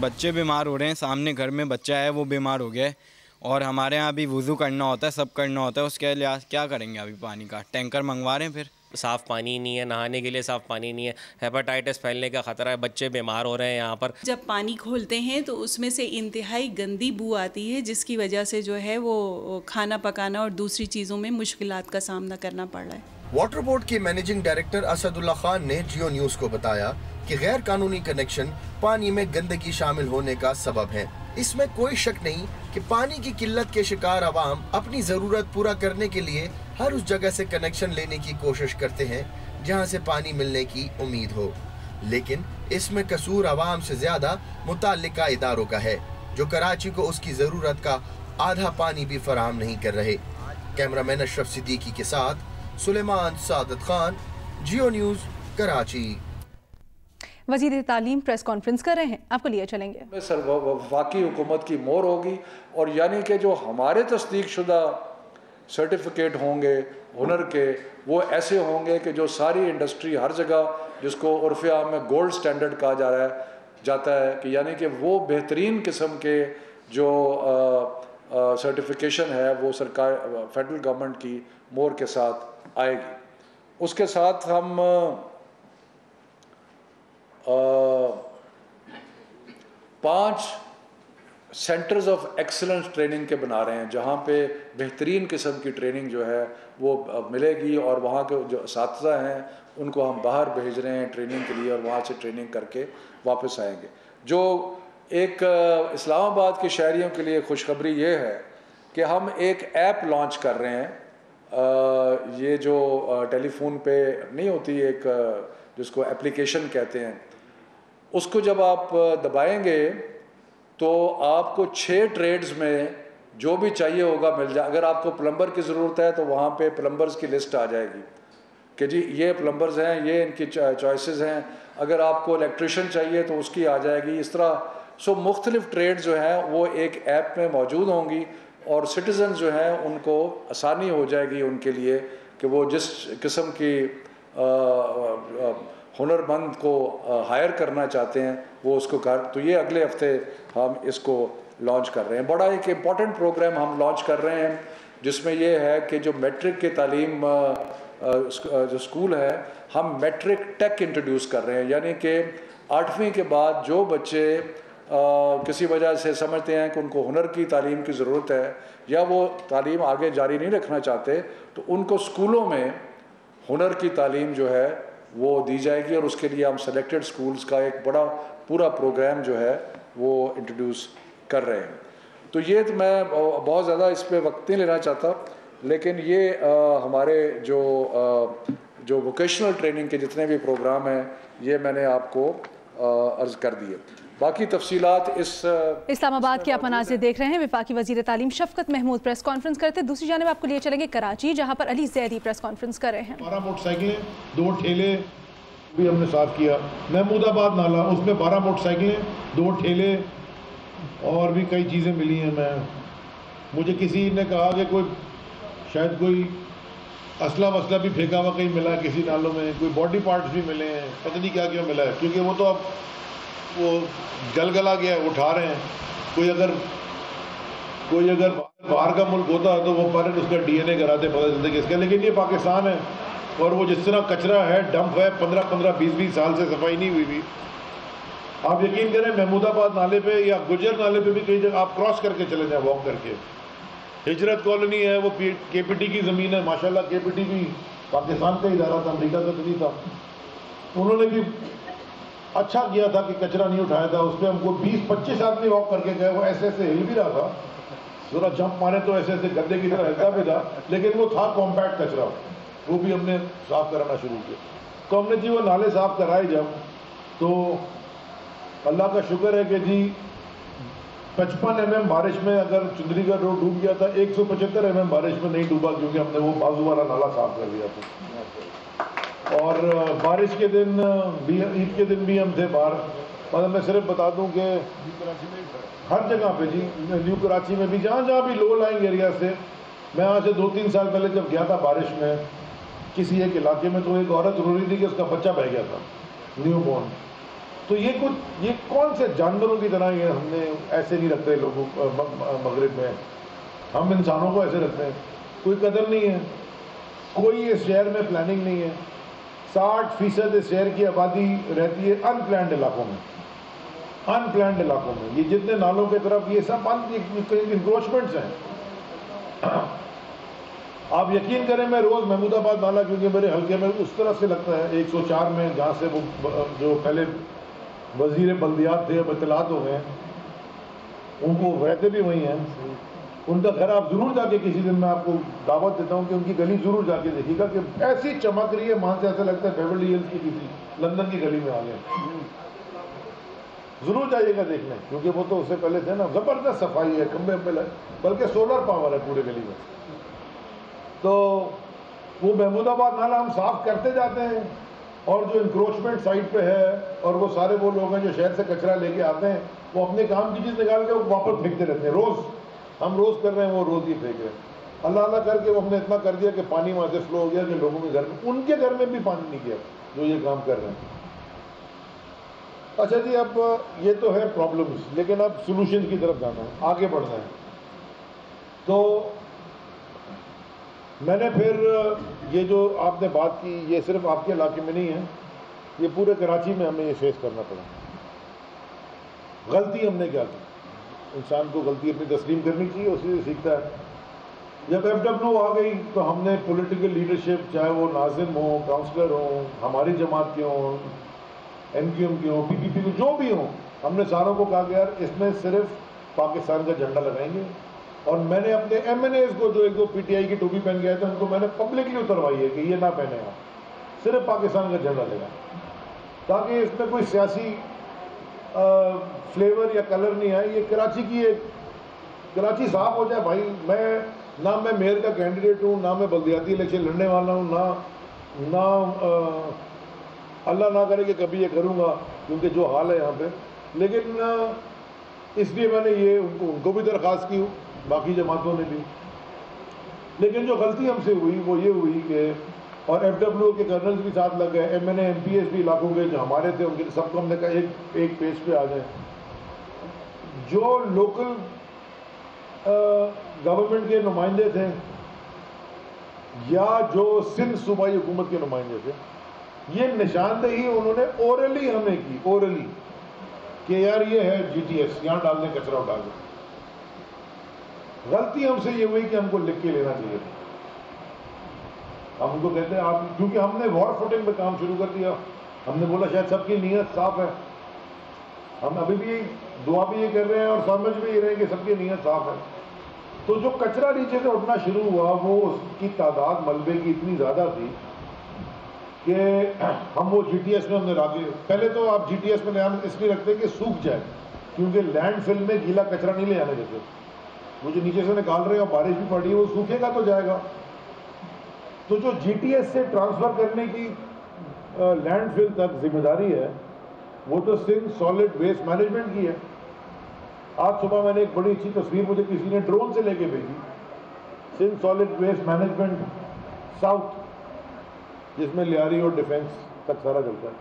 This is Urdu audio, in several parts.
بچے بیمار ہو رہے ہیں. سامنے گھر میں بچہ ہے وہ بیمار ہو گیا ہے, اور ہمارے یہاں ابھی وضو کرنا ہوتا ہے, سب کرنا ہوتا ہے. اس کے لحاظ کیا کریں گے؟ ابھی پانی کا ٹینکر منگوا رہے ہیں. پھر صاف پانی نہیں ہے, نہانے کے لیے صاف پانی نہیں ہے, ہیپاٹائٹس پھیلنے کا خطرہ ہے, بچے بیمار ہو رہے ہیں یہاں پر. جب پانی کھولتے ہیں تو اس میں سے انتہائی گندی بو آتی ہے, جس کی وجہ سے جو ہے وہ کھانا پکانا اور دوسری چیزوں میں مشکلات کا سامنا کرنا پڑ رہا ہے. واٹر بورڈ کے مینیجنگ ڈائریکٹر اسد اللہ خان نے جیو نیوز کو بتایا کہ غیر قانونی کنیکشن پانی میں گندگی شامل ہونے کا سبب ہے. اس میں کوئی شک نہیں کہ پانی کی قلت کے شکار عوام اپنی ضرورت پورا کرنے کے لیے ہر اس جگہ سے کنیکشن لینے کی کوشش کرتے ہیں جہاں سے پانی ملنے کی امید ہو, لیکن اس میں قصور عوام سے زیادہ متعلقہ اداروں کا ہے جو کراچی کو اس کی ضرورت کا آدھا پانی بھی فراہم نہیں کر رہے. کیمرامین اشرف صدیقی کے ساتھ سلیمان سعادت خان, جیو نیوز, کراچی. وزیر تعلیم پریس کانفرنس کر رہے ہیں, آپ کو لیے چلیں گے. سر وفاقی حکومت کی مہر ہوگی, اور یعنی کہ جو ہمارے تصدیق شدہ سرٹیفکیٹ ہوں گے ہنر کے, وہ ایسے ہوں گے کہ جو ساری انڈسٹری ہر جگہ, جس کو عرف عام میں گولڈ سٹینڈرڈ کہا جاتا ہے, کہ یعنی کہ وہ بہترین قسم کے جو سرٹیفیکیشن ہے وہ سرکار فیڈرل گورنمنٹ کی مہر کے ساتھ آئے گی. اس کے ساتھ ہم 5 سینٹرز آف ایکسلنس ٹریننگ کے بنا رہے ہیں, جہاں پہ بہترین قسم کی ٹریننگ جو ہے وہ ملے گی, اور وہاں کے جو اساتذہ ہیں ان کو ہم باہر بھیج رہے ہیں ٹریننگ کے لیے, اور وہاں سے ٹریننگ کر کے واپس آئیں گے. جو ایک اسلام آباد کے شہریوں کے لیے خوشخبری یہ ہے کہ ہم ایک ایپ لانچ کر رہے ہیں. یہ جو ٹیلی فون پہ نہیں ہوتی, ایک جس کو اپلیکیشن کہتے ہیں, اس کو جب آپ دبائیں گے تو آپ کو 6 ٹریڈز میں جو بھی چاہیے ہوگا مل جائے. اگر آپ کو پلمبر کی ضرورت ہے تو وہاں پہ پلمبرز کی لسٹ آ جائے گی کہ جی یہ پلمبرز ہیں, یہ ان کی چوائسز ہیں. اگر آپ کو الیکٹریشین چاہیے تو اس کی آ جائے گی. اس طرح مختلف ٹریڈ جو ہیں وہ ایک ایپ میں موجود ہوں گی, اور سٹیزن جو ہیں ان کو آسانی ہو جائے گی ان کے لیے کہ وہ جس قسم کی ہنر مند کو ہائر کرنا چاہتے ہیں وہ اس کو کر. تو یہ اگلے ہفتے ہم اس کو لانچ کر رہے ہیں. بڑا ایک امپورٹنٹ پروگرام ہم لانچ کر رہے ہیں, جس میں یہ ہے کہ جو میٹرک کی تعلیم جو اسکول ہے, ہم میٹرک ٹیک انٹروڈیوس کر رہے ہیں. یعنی کہ 8ویں کے بعد جو بچے کسی وجہ سے سمجھتے ہیں کہ ان کو ہنر کی تعلیم کی ضرورت ہے, یا وہ تعلیم آگے جاری نہیں رکھنا چاہتے, تو ان کو اسکولوں میں ہنر کی تعلیم جو ہے وہ دی جائے گی. اور اس کے لیے ہم سلیکٹڈ اسکولز کا ایک بڑا پورا پروگرام جو ہے وہ انٹروڈیوس کر رہے ہیں. تو یہ تو میں بہت زیادہ اس پہ وقت نہیں لینا چاہتا, لیکن یہ ہمارے جو ووکیشنل ٹریننگ کے جتنے بھی پروگرام ہیں یہ میں نے آپ کو عرض کر دیے. باقی تفصیلات اسلام آباد کے آپ مناظر دیکھ رہے ہیں. وفاقی وزیر تعلیم شفقت محمود پریس کانفرنس کرتے. دوسری جانب آپ کو لیے چلیں گے کراچی, جہاں پر علی زیدی پریس کانفرنس کر رہے ہیں. 12 موٹر سائیکلیں, 2 ٹھیلے بھی ہم نے صاف کیا. محمود آباد نالا, اس میں 12 موٹر سائیکلیں, 2 ٹھیلے اور بھی کئی چیزیں ملی ہیں. مجھے کسی نے کہا کہ شاید کوئی اسلحہ وسلح بھی پھینکا ہوا کہیں ملا ہے کسی نالوں میں, کوئی باڈی پارٹس بھی ملے ہیں, پتہ نہیں کیا ملا ہے, کیونکہ وہ تو اب وہ گلا گیا ہے, اٹھا رہے ہیں. کوئی اگر باہر کا ملک ہوتا ہے تو وہ پہلے اس کا ڈی این اے کراتے پتہ چلتا کہ اس کا, لیکن یہ پاکستان ہے اور وہ جس طرح کچرا ہے, ڈمپ ہے, 15-20 سال سے صفائی نہیں ہوئی بھی. آپ یقین کریں محمود آباد نالے پہ یا گجر نالے پہ بھی کئی جگہ آپ کراس کر کے چلے جائیں واک کر کے. ہجرت کالونی ہے, وہ کے پی ٹی کی زمین ہے, ماشاءاللہ کے پی ٹی بھی پاکستان کا ادارہ تھا, امریکہ کا تو نہیں تھا. انہوں نے بھی اچھا کیا تھا کہ کچرا نہیں اٹھایا تھا. اس پہ ہم کو 20-25 آدمی واک کر کے گئے, وہ ایسے ہل بھی رہا تھا, ذرا جمپ مارے تو ایسے گدے کی طرح ہلتا بھی تھا, لیکن وہ تھا کمپیکٹ کچرا, وہ بھی ہم نے صاف کرانا شروع کیا. تو ہم نے جی وہ نالے صاف کرائے جب, تو اللہ کا شکر ہے کہ جی 55 mm بارش میں اگر چندری کا روڈ ڈوب گیا تھا, 175 mm بارش میں نہیں ڈوبا, کیونکہ ہم نے وہ بازو والا نالا صاف کر دیا تھا. اور بارش کے دن بھی, عید کے دن بھی ہم تھے باہر. مطلب میں صرف بتا دوں کہ ہر جگہ پہ جی, نیو کراچی میں بھی جہاں بھی لو لائنگ ایریا سے, میں آج سے 2-3 سال پہلے جب گیا تھا بارش میں کسی ایک علاقے میں, تو ایک عورت رو رہی تھی کہ اس کا بچہ بہ گیا تھا, نیو بورن. تو یہ کون سے جانوروں کی طرح یہ ہم نے ایسے نہیں رکھتے لوگوں مغرب میں، ہم انسانوں کو ایسے رکھتے ہیں. کوئی قدر نہیں ہے، کوئی اس شہر میں پلاننگ نہیں ہے. 60% اس شہر کی آبادی رہتی ہے ان پلانڈ علاقوں میں. ان پلانڈ علاقوں میں یہ جتنے نالوں کی طرف یہ سب انکروچمنٹس ہیں. آپ یقین کریں میں روز محمود آباد نالا، کیونکہ میرے حلقے میں اس طرح سے لگتا ہے 104 میں، جہاں سے وہ جو پہلے وزیر بلدیات تھے اب اطلاعات ہو گئے، ان کو رہتے بھی وہی ہیں. ان کا گھر آپ ضرور جا کے کسی دن میں آپ کو دعوت دیتا ہوں کہ ان کی گلی ضرور جا کے دیکھیے گا کہ ایسی چمک رہی ہے، وہاں سے ایسا لگتا ہے بیورلی ہلز کی کسی لندن کی گلی میں آ گئے. ضرور جائیے گا دیکھنے، کیونکہ وہ تو اس سے پہلے تھے نا. زبردست صفائی ہے، کھمبے بلکہ سولر پاور ہے پورے گلی میں. تو وہ محمود آباد نالا ہم صاف کرتے جاتے ہیں، اور جو انکروچمنٹ سائٹ پہ ہے اور وہ سارے وہ لوگ ہیں جو شہر سے کچرا لے کے آتے ہیں، وہ اپنے کام کی چیز نکال کے وہ واپس پھینکتے رہتے ہیں. ہم روز کر رہے ہیں، وہ روز ہی پھینک رہے ہیں. اللہ اللہ کر کے وہ ہم نے اتنا کر دیا کہ پانی وہاں سے فلو ہو گیا کہ لوگوں کے گھر میں، ان کے گھر میں بھی پانی نہیں گیا جو یہ کام کر رہے ہیں. اچھا جی، اب یہ تو ہے پرابلمز، لیکن اب سولوشن کی طرف جانا ہے، آگے بڑھنا ہے. تو میں نے پھر یہ جو آپ نے بات کی، یہ صرف آپ کے علاقے میں نہیں ہے، یہ پورے کراچی میں ہمیں یہ فیس کرنا پڑا. غلطی ہم نے کیا کی؟ انسان کو غلطی اپنی تسلیم کرنی چاہیے، اسی سے سیکھتا ہے. جب FW آ گئی تو ہم نے پولیٹیکل لیڈرشپ، چاہے وہ ناظم ہوں، کاؤنسلر ہوں، ہماری جماعت کے ہوں، MQM کے ہوں، PPP کے جو بھی ہوں، ہم نے ساروں کو کہا کہ یار اس میں صرف پاکستان کا جھنڈا لگائیں گے. اور میں نے اپنے MNAs کو جو 1-2 PTI کی ٹوپی پہن گئے تھے ان کو میں نے پبلکلی اتروائی ہے کہ یہ نہ پہنے گا، صرف پاکستان کا جھنڈا لگا، تاکہ اس میں کوئی سیاسی فلیور یا کلر نہیں آئے. یہ کراچی کی ایک کراچی صاف ہو جائے بھائی. نہ میں میئر کا کینڈیڈیٹ ہوں، نہ میں بلدیاتی الیکشن لڑنے والا ہوں، نہ اللہ نہ کرے کہ کبھی یہ کروں گا، کیونکہ جو حال ہے یہاں پہ. لیکن اس لیے میں نے یہ ان کو بھی درخواست کی، باقی جماعتوں نے بھی. لیکن جو غلطی ہم سے ہوئی وہ یہ ہوئی کہ، اور FW کے کرنلز بھی ساتھ لگ گئے، MNA MPs بھی علاقوں کے جو ہمارے تھے ان کے سب کو ہم نے کہا ایک پیج پہ آ جائیں. جو لوکل گورنمنٹ کے نمائندے تھے یا جو سندھ صوبائی حکومت کے نمائندے تھے، یہ نشاندہی انہوں نے اورلی ہمیں کی، اورلی، کہ یار یہ ہے GTS، یہاں ڈال دیں کچرا ڈال دیں. غلطی ہم سے یہ ہوئی کہ ہم کو لکھ کے لینا چاہیے تھا. ہم ان کو کہتے ہیں آپ، کیونکہ ہم نے وار فوٹنگ پہ کام شروع کر دیا. ہم نے بولا شاید سب کی نیت صاف ہے، ہم ابھی بھی دعا بھی یہ کر رہے ہیں اور سمجھ بھی یہ رہے ہیں کہ سب کی نیت صاف ہے. تو جو کچرا نیچے سے اٹھنا شروع ہوا وہ اس کی تعداد ملبے کی اتنی زیادہ تھی کہ ہم وہ GTS میں ہم نے راگے. پہلے تو آپ GTS میں اس لیے رکھتے کہ سوکھ جائے، کیونکہ لینڈ فل میں گیلا کچرا نہیں لے آنے دیتے. وہ جو نیچے سے نکال رہے ہیں اور بارش بھی پڑ رہی ہے وہ سوکھے گا تو جائے گا. تو جو GTS سے ٹرانسفر کرنے کی لینڈ فل تک ذمہ داری ہے وہ تو سندھ سالڈ ویسٹ مینجمنٹ کی ہے. آج صبح میں نے ایک بڑی اچھی تصویر مجھے کسی نے ڈرون سے لے کے بھیجی، Sindh solid waste management south, جس میں لیاری اور ڈیفینس تک سارا چلتا ہے.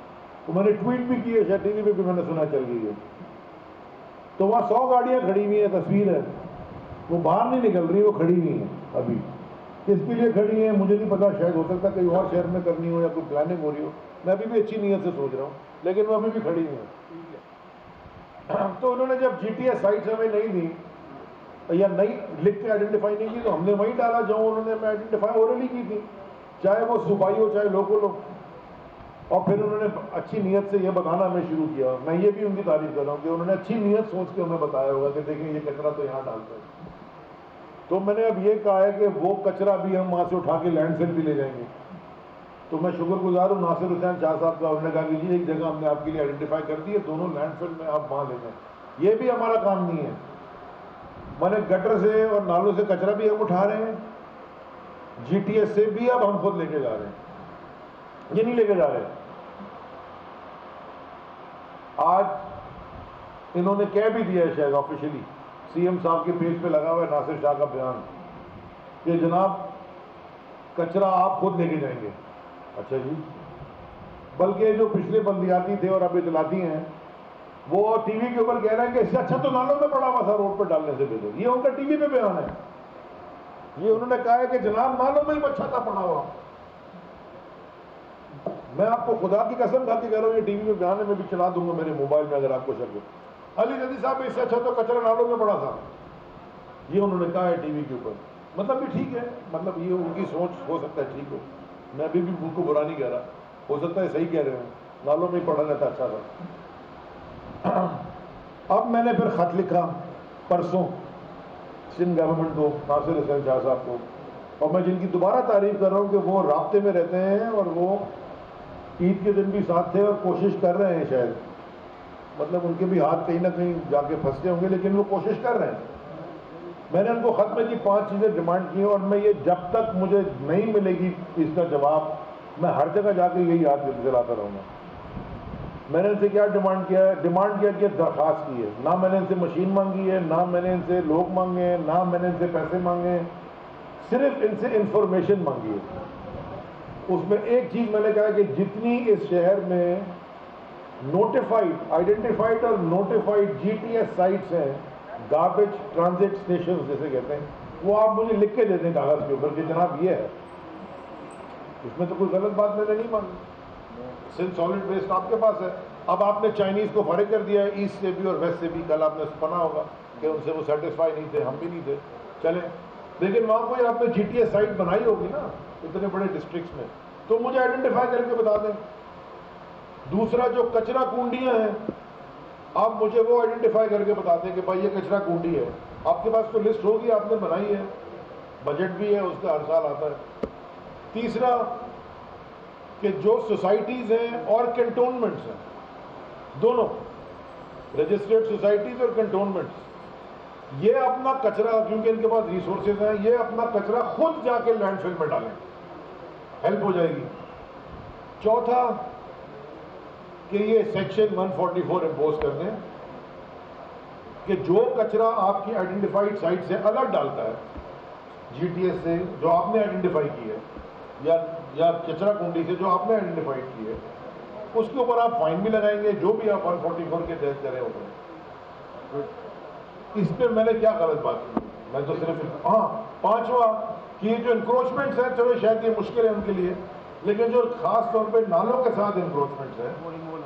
تو میں نے ٹویٹ بھی کی ہے، شاید TV پہ بھی میں نے سنا چل گئی ہے. تو وہاں 100 گاڑیاں کھڑی ہوئی ہیں، تصویر ہے، وہ باہر نہیں نکل رہی، وہ کھڑی ہوئی ہیں. ابھی کس کے لیے کھڑی ہیں مجھے نہیں پتا، شاید ہو سکتا کہیں اور شہر میں کرنی ہو یا کوئی پلاننگ ہو رہی ہو. میں ابھی بھی اچھی نیت سے سوچ رہا ہوں، لیکن وہ ابھی بھی کھڑی ہوئی ہیں. تو انہوں نے جب GTS سائٹس ہمیں نہیں دی یا نہیں لکھ کے آئیڈینٹیفائی نہیں کی تو ہم نے وہیں ڈالا جہاں انہوں نے ہمیں آئیڈینٹیفائی اورلی کی تھی، چاہے وہ صوبائی ہو چاہے لوکل ہو. اور پھر انہوں نے اچھی نیت سے یہ بتانا ہمیں شروع کیا. میں یہ بھی ان کی تعریف کر رہا ہوں کہ انہوں نے اچھی نیت سوچ کے ہمیں بتایا ہوگا کہ دیکھیں یہ کچرا تو یہاں ڈالتا ہے. تو میں نے اب یہ کہا ہے کہ وہ کچرا بھی ہم وہاں سے اٹھا کے لینڈ فل بھی لے جائیں گے. تو میں شکر گزار ہوں ناصر حسین شاہ صاحب کا، انہوں نے کہا کہ جی ایک جگہ ہم نے آپ کے لیے آئیڈینٹیفائی کر دی ہے، دونوں لینڈ فل میں آپ وہاں لے جائیں. یہ بھی ہمارا کام نہیں ہے. میں نے گٹر سے اور نالوں سے کچرا بھی ہم اٹھا رہے ہیں، GTS سے بھی اب ہم خود لے کے جا رہے ہیں، یہ نہیں لے کے جا رہے. آج انہوں نے کہہ بھی دیا ہے شاید آفیشلی، CM صاحب کے پیج پہ لگا ہوا ہے ناصر شاہ کا بیان کہ جناب کچرا آپ خود لے کے جائیں گے. اچھا جی، بلکہ جو پچھلے بلدیاتی تھے اور اب اطلاعاتی ہیں وہ ٹی وی کے اوپر کہہ رہے ہیں کہ اس سے اچھا تو نالوں میں پڑا ہوا تھا روڈ پہ ڈالنے سے پہلے. یہ ان کا ٹی وی پہ بیان ہے. یہ انہوں نے کہا ہے کہ جناب نالوں میں ہی اچھا تھا پڑا ہوا. میں آپ کو خدا کی قسم کھا کے کہہ رہا ہوں, یہ ٹی وی پہ بیان ہے, میں بھی چلا دوں گا میرے موبائل میں اگر آپ کو شک ہو. علی جدید صاحب اس سے اچھا تو کچرا نالوں میں پڑا تھا. یہ انہوں نے کہا ہے ٹی وی کے اوپر. مطلب بھی ٹھیک ہے, مطلب یہ ان کی سوچ ہو سکتا ہے ٹھیک ہو, میں ابھی بھی ان کو برا نہیں کہہ رہا, ہو سکتا ہے صحیح کہہ رہے ہوں, نالوں میں ہی پڑا رہتا اچھا تھا. اب میں نے پھر خط لکھا پرسوں سندھ گورنمنٹ کو, ناصر حسین شاہ صاحب کو, اور میں جن کی دوبارہ تعریف کر رہا ہوں کہ وہ رابطے میں رہتے ہیں اور وہ عید کے دن بھی ساتھ تھے اور کوشش کر رہے ہیں شاید, مطلب ان کے بھی ہاتھ کہیں نہ کہیں جا کے پھنستے ہوں گے لیکن وہ کوشش کر رہے ہیں. میں نے ان کو خط میں کی 5 چیزیں ڈیمانڈ کی ہیں اور میں یہ جب تک مجھے نہیں ملے گی اس کا جواب میں ہر جگہ جا کے یہی یاد دلاتا رہوں گا. میں نے ان سے کیا ڈیمانڈ کیا ہے؟ ڈیمانڈ کیا کہ درخواست کی ہے. نہ میں نے ان سے مشین مانگی ہے, نہ میں نے ان سے لوگ مانگے ہیں, نہ میں نے ان سے پیسے مانگے ہیں, صرف ان سے انفارمیشن مانگی ہے. اس میں ایک چیز میں نے کہا کہ جتنی اس شہر میں نوٹیفائڈ, آئیڈینٹیفائڈ اور notified G T S sites ہیں, گاربیج ٹرانزٹ اسٹیشن جیسے کہتے ہیں, وہ آپ مجھے لکھ کے دے دیں کاغذ کے اوپر کہ جناب یہ ہے. اس میں تو کوئی غلط بات میں نے نہیں مانگی. سندھ سالڈ ویسٹ آپ کے پاس ہے. اب آپ نے چائنیز کو فارغ کر دیا ہے ایسٹ سے بھی اور ویسٹ سے بھی. کل آپ نے سنا ہوگا کہ ان سے وہ سیٹسفائی نہیں تھے, ہم بھی نہیں تھے, چلیں. لیکن وہاں کوئی آپ نے جی ٹی ایس سائٹ بنائی ہوگی نا اتنے بڑے ڈسٹرکٹس میں, تو مجھے آئیڈینٹیفائی کر کے بتا دیں. دوسرا جو کچرا کنڈیاں ہیں, آپ مجھے وہ آئیڈینٹیفائی کر کے بتا دیں کہ بھائی یہ کچرا کنڈی ہے. آپ کے پاس تو لسٹ ہوگی, آپ نے بنائی ہے, بجٹ بھی ہے اس کا, ہر سال آتا ہے. تیسرا کہ جو سوسائٹیز ہیں اور کنٹونمنٹس ہیں, دونوں رجسٹرڈ سوسائٹیز اور کنٹونمنٹس, یہ اپنا کچرا, کیونکہ ان کے پاس ریسورسز ہیں, یہ اپنا کچرا خود جا کے لینڈ فل میں ڈالیں, ہیلپ ہو جائے گی. چوتھا کہ یہ سیکشن 144 امپوز کر دیں کہ جو کچرا آپ کی آئیڈینٹیفائڈ سائٹ سے الگ ڈالتا ہے جی ٹی ایس سے جو آپ نے آئیڈینٹیفائی کی ہے, یا کچرا کنڈی سے جو آپ نے آئیڈینٹیفائی کی ہے, اس کے اوپر آپ فائن بھی لگائیں گے جو بھی آپ 144 کے تحت کرے ہوتے ہیں. اس پہ میں نے کیا غلط بات کی؟ میں تو صرف پانچواں کہ یہ جو انکروچمنٹس ہیں, چلو شاید یہ مشکل ہے ان کے لیے, لیکن جو خاص طور پہ نالوں کے ساتھ انکروچمنٹس ہیں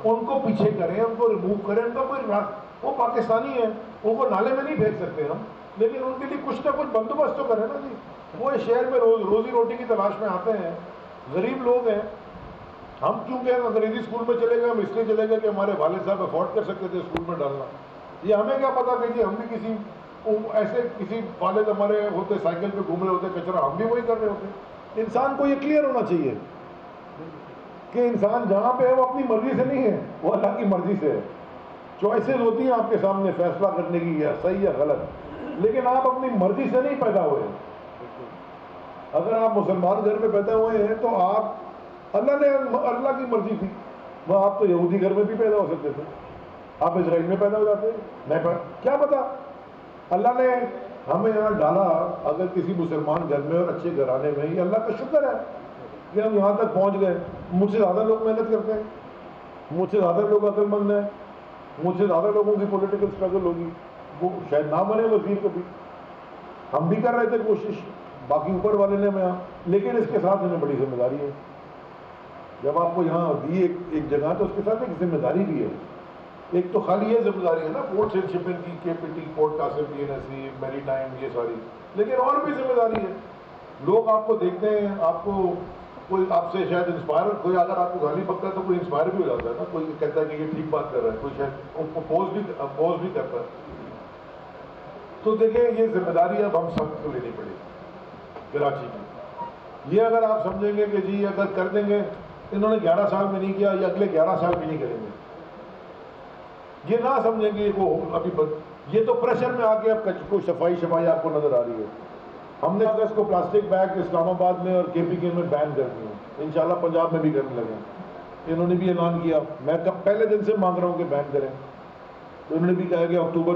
ان کو پیچھے کریں, ان کو ریموو کریں. ان کا کوئی, وہ پاکستانی ہیں, ان کو نالے میں نہیں پھینک سکتے ہم, لیکن ان کے لیے کچھ نہ کچھ بندوبست تو کریں نا جی. وہ اس شہر میں روزی روٹی کی تلاش میں آتے ہیں, غریب لوگ ہیں. ہم کیونکہ انگریزی اسکول میں چلے گئے, ہم اس لیے چلے گئے کہ ہمارے والد صاحب افورڈ کر سکتے تھے اسکول میں ڈالنا. یہ ہمیں کیا پتا کہ جی ہم بھی کسی ایسے کسی والد ہمارے ہوتے سائیکل پہ گھوم رہے ہوتے, کچرا ہم بھی وہی کر رہے ہوتے. انسان کو یہ کلیئر ہونا چاہیے کہ انسان جہاں پہ ہے وہ اپنی مرضی سے نہیں ہے, وہ اللہ کی مرضی سے ہے. چوائسیز ہوتی ہیں آپ کے سامنے فیصلہ کرنے کی, یا صحیح یا غلط, لیکن آپ اپنی مرضی سے نہیں پیدا ہوئے. اگر آپ مسلمان گھر میں پیدا ہوئے ہیں تو آپ اللہ کی مرضی تھی, وہ آپ تو یہودی گھر میں بھی پیدا ہو سکتے تھے, آپ اسرائیل میں پیدا ہو جاتے, نہیں کیا پتا. اللہ نے ہمیں یہاں ڈالا اگر کسی مسلمان گھر میں اور اچھے گھرانے میں, یہ اللہ کا شکر ہے کہ ہم یہاں تک پہنچ گئے. مجھ سے زیادہ لوگ محنت کرتے ہیں, مجھ سے زیادہ لوگ عقل مند ہیں, مجھ سے زیادہ لوگوں کی پولیٹیکل اسٹرگل ہوگی, وہ شاید نہ بنے وزیر کبھی. ہم بھی کر رہے تھے کوشش, باقی اوپر والے نے میں, لیکن اس کے ساتھ ہمیں بڑی ذمہ داری ہے. جب آپ کو یہاں دی ایک جگہ تو اس کے ساتھ ایک ذمہ داری بھی ہے. ایک تو خالی یہ ذمہ داری ہے نا پورٹس اینڈ شپنگ کی, کے پی ٹی, پورٹ قاسم, پی این ایس سی, میری ٹائم, یہ ساری, لیکن اور بھی ذمہ داری ہے. لوگ آپ کو دیکھتے ہیں, آپ کو کوئی آپ سے شاید انسپائر, کوئی اگر آپ کو گالی بکتا ہے تو کوئی انسپائر بھی ہو جاتا ہے نا, کوئی کہتا ہے کہ یہ ٹھیک بات کر رہا ہے, کوئی شاید اپوز بھی کرتا ہے. تو دیکھیں یہ ذمہ داری اب ہم سب کو لینی پڑے گی کراچی کی. یہ اگر آپ سمجھیں گے کہ جی اگر کر دیں گے, انہوں نے 11 سال میں نہیں کیا, یا اگلے 11 سال بھی نہیں کریں گے, یہ نہ سمجھیں گے وہ ابھی یہ تو پریشر میں آ کے اب کوئی صفائی آپ کو نظر آ رہی ہے. ہم نے اگست کو پلاسٹک بیگ اسلام آباد میں اور کے پی کے میں بین کر دی ہیں, انشاءاللہ پنجاب میں بھی کرنے لگے ہیں. انہوں نے بھی اعلان کیا, میں پہلے دن سے مانگ رہا ہوں کہ بین کریں, تو انہوں نے بھی کہا کہ اکتوبر